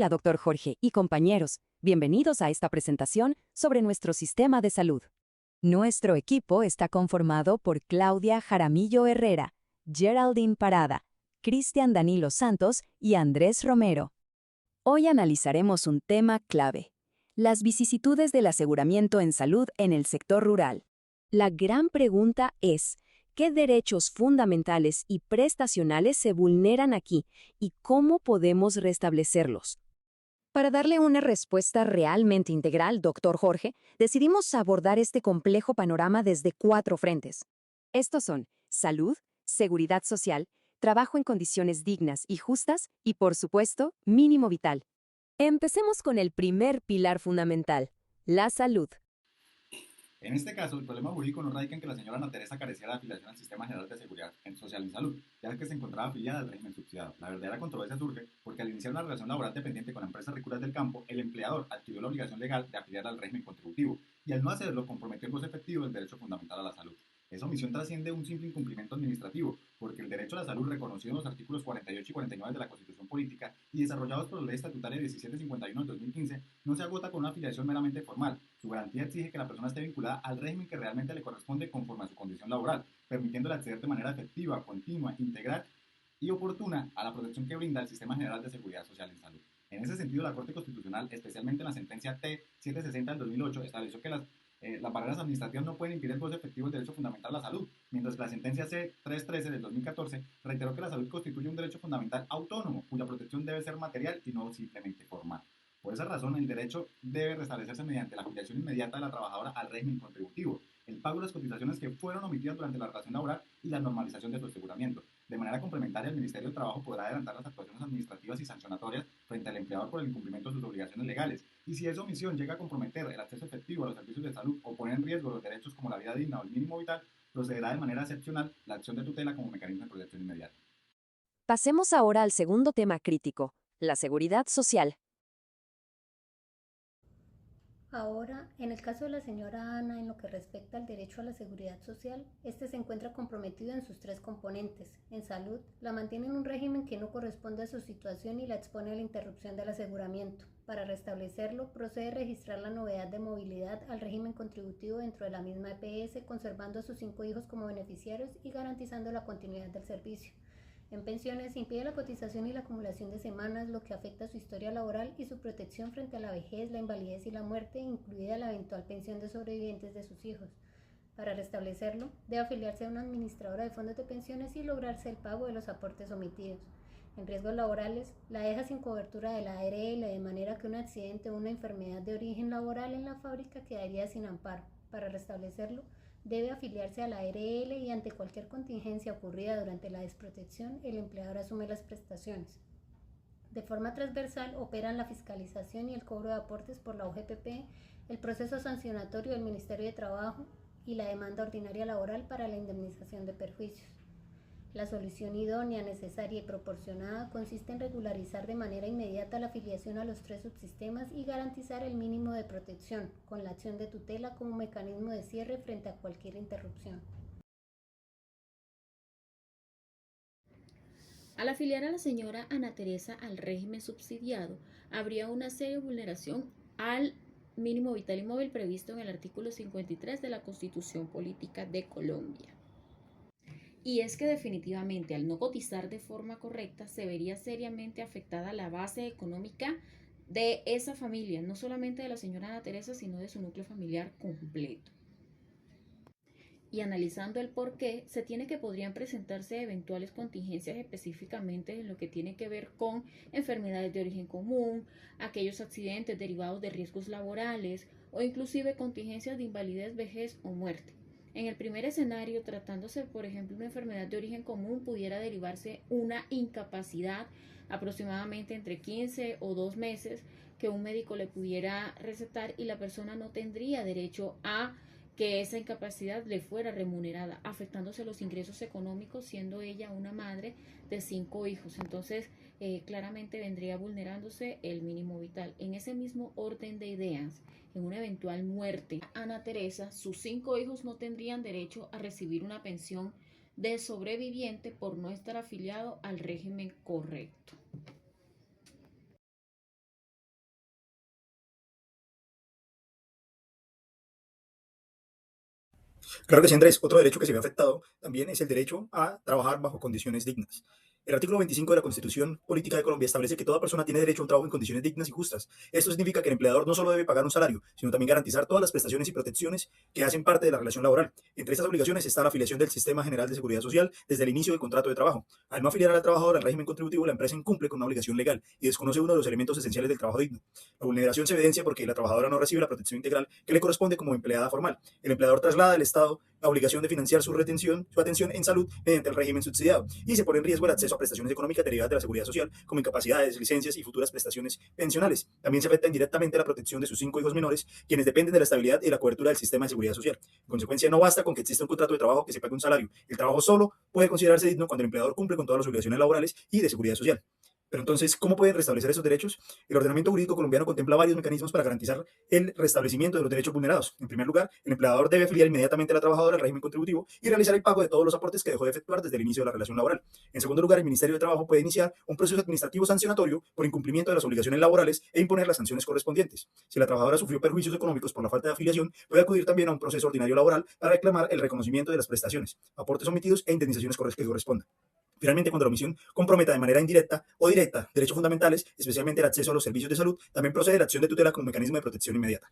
Hola, doctor Jorge y compañeros. Bienvenidos a esta presentación sobre nuestro sistema de salud. Nuestro equipo está conformado por Claudia Jaramillo Herrera, Geraldine Parada, Cristian Danilo Santos y Andrés Romero. Hoy analizaremos un tema clave: las vicisitudes del aseguramiento en salud en el sector rural. La gran pregunta es: ¿qué derechos fundamentales y prestacionales se vulneran aquí y cómo podemos restablecerlos? Para darle una respuesta realmente integral, doctor Jorge, decidimos abordar este complejo panorama desde 4 frentes. Estos son salud, seguridad social, trabajo en condiciones dignas y justas y, por supuesto, mínimo vital. Empecemos con el primer pilar fundamental: la salud. En este caso, el problema jurídico no radica en que la señora Ana Teresa careciera de afiliación al Sistema General de Seguridad Social y Salud, ya que se encontraba afiliada al régimen subsidiado. La verdadera controversia surge porque al iniciar una relación laboral dependiente con la empresa Ricuras del Campo, el empleador adquirió la obligación legal de afiliar al régimen contributivo y al no hacerlo comprometió el goce efectivo del derecho fundamental a la salud. Esa omisión trasciende un simple incumplimiento administrativo, porque el derecho a la salud reconocido en los artículos 48 y 49 de la Constitución Política y desarrollados por la Ley Estatutaria 1751 de 2015 no se agota con una afiliación meramente formal. Su garantía exige que la persona esté vinculada al régimen que realmente le corresponde conforme a su condición laboral, permitiéndole acceder de manera efectiva, continua, integral y oportuna a la protección que brinda el Sistema General de Seguridad Social en Salud. En ese sentido, la Corte Constitucional, especialmente en la sentencia T-760 del 2008, estableció que las barreras administrativas no pueden impedir el goce efectivo del derecho fundamental a la salud, mientras que la sentencia C-313 del 2014 reiteró que la salud constituye un derecho fundamental autónomo, cuya protección debe ser material y no simplemente formal. Por esa razón, el derecho debe restablecerse mediante la afiliación inmediata de la trabajadora al régimen contributivo, el pago de las cotizaciones que fueron omitidas durante la relación laboral y la normalización de su aseguramiento. De manera complementaria, el Ministerio del Trabajo podrá adelantar las actuaciones administrativas y sancionatorias frente al empleador por el incumplimiento de sus obligaciones legales. Y si esa omisión llega a comprometer el acceso efectivo a los servicios de salud o poner en riesgo los derechos como la vida digna o el mínimo vital, procederá de manera excepcional la acción de tutela como mecanismo de protección inmediata. Pasemos ahora al segundo tema crítico: la seguridad social. Ahora, en el caso de la señora Ana, en lo que respecta al derecho a la seguridad social, este se encuentra comprometido en sus 3 componentes. En salud, la mantiene en un régimen que no corresponde a su situación y la expone a la interrupción del aseguramiento. Para restablecerlo, procede a registrar la novedad de movilidad al régimen contributivo dentro de la misma EPS, conservando a sus 5 hijos como beneficiarios y garantizando la continuidad del servicio. En pensiones, impide la cotización y la acumulación de semanas, lo que afecta su historia laboral y su protección frente a la vejez, la invalidez y la muerte, incluida la eventual pensión de sobrevivientes de sus hijos. Para restablecerlo, debe afiliarse a una administradora de fondos de pensiones y lograrse el pago de los aportes omitidos. En riesgos laborales, la deja sin cobertura de la ARL, de manera que un accidente o una enfermedad de origen laboral en la fábrica quedaría sin amparo. Para restablecerlo, debe afiliarse a la ARL y ante cualquier contingencia ocurrida durante la desprotección, el empleador asume las prestaciones. De forma transversal operan la fiscalización y el cobro de aportes por la OGPP, el proceso sancionatorio del Ministerio de Trabajo y la demanda ordinaria laboral para la indemnización de perjuicios. La solución idónea, necesaria y proporcionada consiste en regularizar de manera inmediata la afiliación a los 3 subsistemas y garantizar el mínimo de protección, con la acción de tutela como mecanismo de cierre frente a cualquier interrupción. Al afiliar a la señora Ana Teresa al régimen subsidiado, habría una seria vulneración al mínimo vital y móvil previsto en el artículo 53 de la Constitución Política de Colombia. Y es que definitivamente al no cotizar de forma correcta se vería seriamente afectada la base económica de esa familia, no solamente de la señora Ana Teresa, sino de su núcleo familiar completo. Y analizando el por qué, se tiene que podrían presentarse eventuales contingencias específicamente en lo que tiene que ver con enfermedades de origen común, aquellos accidentes derivados de riesgos laborales o inclusive contingencias de invalidez, vejez o muerte. En el primer escenario, tratándose por ejemplo de una enfermedad de origen común, pudiera derivarse una incapacidad aproximadamente entre 15 o 2 meses que un médico le pudiera recetar y la persona no tendría derecho a que esa incapacidad le fuera remunerada, afectándose los ingresos económicos, siendo ella una madre de 5 hijos. Entonces, claramente vendría vulnerándose el mínimo vital. En ese mismo orden de ideas, en una eventual muerte, Ana Teresa, sus 5 hijos no tendrían derecho a recibir una pensión de sobreviviente por no estar afiliado al régimen correcto. Claro que sí, Andrés. Otro derecho que se ve afectado también es el derecho a trabajar bajo condiciones dignas. El artículo 25 de la Constitución Política de Colombia establece que toda persona tiene derecho a un trabajo en condiciones dignas y justas. Esto significa que el empleador no solo debe pagar un salario, sino también garantizar todas las prestaciones y protecciones que hacen parte de la relación laboral. Entre estas obligaciones está la afiliación del Sistema General de Seguridad Social desde el inicio del contrato de trabajo. Al no afiliar al trabajador al régimen contributivo, la empresa incumple con una obligación legal y desconoce uno de los elementos esenciales del trabajo digno. La vulneración se evidencia porque la trabajadora no recibe la protección integral que le corresponde como empleada formal. El empleador traslada al Estado la obligación de financiar su atención en salud mediante el régimen subsidiado y se pone en riesgo el acceso a prestaciones económicas derivadas de la seguridad social, como incapacidades, licencias y futuras prestaciones pensionales. También se afecta indirectamente la protección de sus 5 hijos menores, quienes dependen de la estabilidad y la cobertura del sistema de seguridad social. En consecuencia, no basta con que exista un contrato de trabajo que se pague un salario. El trabajo solo puede considerarse digno cuando el empleador cumple con todas las obligaciones laborales y de seguridad social. Pero entonces, ¿cómo pueden restablecer esos derechos? El ordenamiento jurídico colombiano contempla varios mecanismos para garantizar el restablecimiento de los derechos vulnerados. En primer lugar, el empleador debe afiliar inmediatamente a la trabajadora al régimen contributivo y realizar el pago de todos los aportes que dejó de efectuar desde el inicio de la relación laboral. En segundo lugar, el Ministerio de Trabajo puede iniciar un proceso administrativo sancionatorio por incumplimiento de las obligaciones laborales e imponer las sanciones correspondientes. Si la trabajadora sufrió perjuicios económicos por la falta de afiliación, puede acudir también a un proceso ordinario laboral para reclamar el reconocimiento de las prestaciones, aportes omitidos e indemnizaciones que correspondan. Finalmente, cuando la omisión comprometa de manera indirecta o directa derechos fundamentales, especialmente el acceso a los servicios de salud, también procede la acción de tutela como mecanismo de protección inmediata.